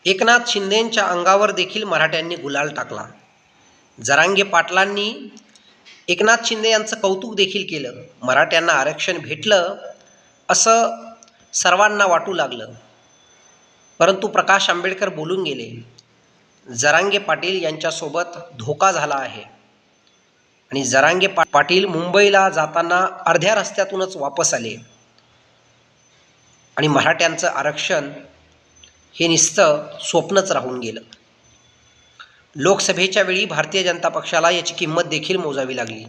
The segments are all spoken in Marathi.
एकनाथ शिंदेंच्या अंगावर देखील मराठ्यांनी गुलाल टाकला। जरांगे पाटलांनी एकनाथ शिंदे यांचं कौतुक देखील केलं। मराठ्यांना आरक्षण भेटलं असं सर्वांना वाटू लागलं, परंतु प्रकाश आंबेडकर बोलून गेले, जरांगे पाटील यांच्यासोबत धोका झाला आहे आणि जरांगे पाटील मुंबईला जाताना अर्ध्या रस्त्यातूनच वापस आले आणि मराठ्यांचं आरक्षण हे नुसतं स्वप्नच राहून गेलं। लोकसभेच्या वेळी भारतीय जनता पक्षाला याची किंमत देखील मोजावी लागली।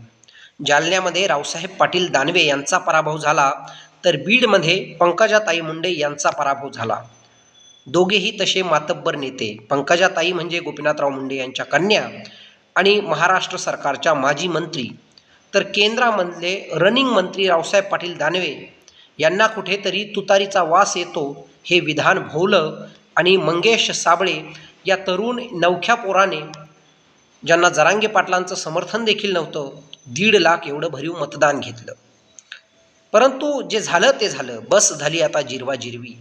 जालन्यामध्ये रावसाहेब पाटील दानवे यांचा पराभव झाला, तर बीडमध्ये पंकजाताई मुंडे यांचा पराभव झाला। दोघेही तसे मातब्बर नेते, पंकजाताई म्हणजे गोपीनाथराव मुंडे यांच्या कन्या आणि महाराष्ट्र सरकारच्या माजी मंत्री, तर केंद्रामधले रनिंग मंत्री रावसाहेब पाटील दानवे यांना कुठेतरी तुतारीचा वास येतो हे विधान भोवलं आणि मंगेश साबळे या तरुण नवख्या पोराने, ज्यांना जरांगे पाटलांचं समर्थन देखील नव्हतं, 1.5 लाख एवढं भरीव मतदान घेतलं। परंतु जे झालं ते झालं, बस झाली आता जिरवाजिरवी।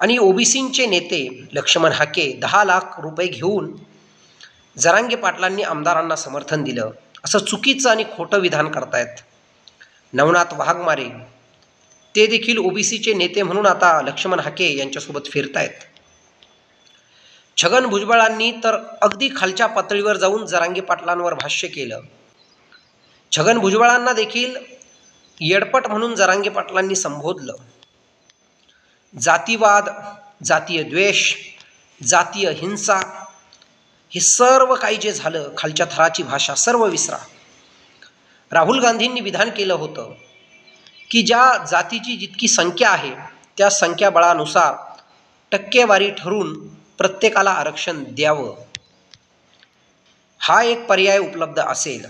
आणि ओबीसींचे नेते लक्ष्मण हाके 10 लाख रुपये घेऊन जरांगे पाटलांनी आमदारांना समर्थन दिलं असं चुकीचं आणि खोटं विधान करतायत। नवनाथ वाघमारे ते देखील ओबीसीचे नेते म्हणून आता लक्ष्मण हाके यांच्यासोबत फिरतायत। छगन भुजबळांनी तर अगदी खालच्या पातळीवर जाऊन जरांगे पाटलांवर भाष्य केलं। छगन भुजबळांना देखील येडपट म्हणून जरांगे पाटलांनी संबोधलं। जातीवाद, जातीय द्वेष, जातीय हिंसा हे सर्व काही जे झालं, खालच्या थराची भाषा सर्व विसरा। राहुल गांधींनी विधान केलं होतं की ज्या जातीची जितकी संख्या आहे त्या संख्याबळानुसार टक्केवारी ठरवून प्रत्येकाला आरक्षण द्यावं, हा एक पर्याय उपलब्ध असेल।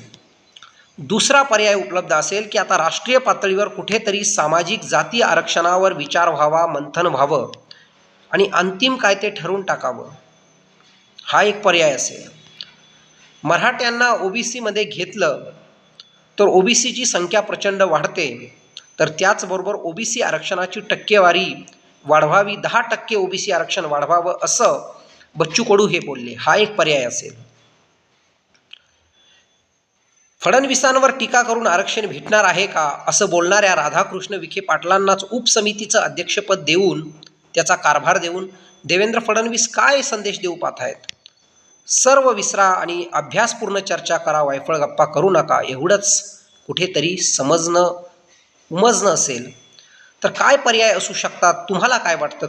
दुसरा पर्याय उपलब्ध असेल की आता राष्ट्रीय पातळीवर कुठेतरी सामाजिक जातीय आरक्षणावर विचार व्हावा, मंथन व्हावं आणि अंतिम काय ते ठरवून टाकावं, हा एक पर्याय असेल। मराठ्यांना ओबीसीमध्ये घेतलं तर ओबीसीची संख्या प्रचंड वाढते, तर त्याचबरोबर ओबीसी आरक्षणाची टक्केवारी वाढवावी, 10% ओबीसी आरक्षण वाढवावं असं बच्चू कडू हे बोलले, हा एक पर्याय असेल। फडणवीसांवर टीका करून आरक्षण भेटणार आहे का असं बोलणाऱ्या राधाकृष्ण विखे पाटलांनाच उपसमितीचं अध्यक्षपद देऊन, त्याचा कारभार देऊन देवेंद्र फडणवीस काय संदेश देऊ पाहत आहेत? सर्व विसरा आणि अभ्यासपूर्ण चर्चा करा, वायफळ गप्पा करू नका, एवढंच कुठेतरी समजणं उमजणं असेल तर काय पर्याय असू शकतात? तुम्हाला काय वाटतं?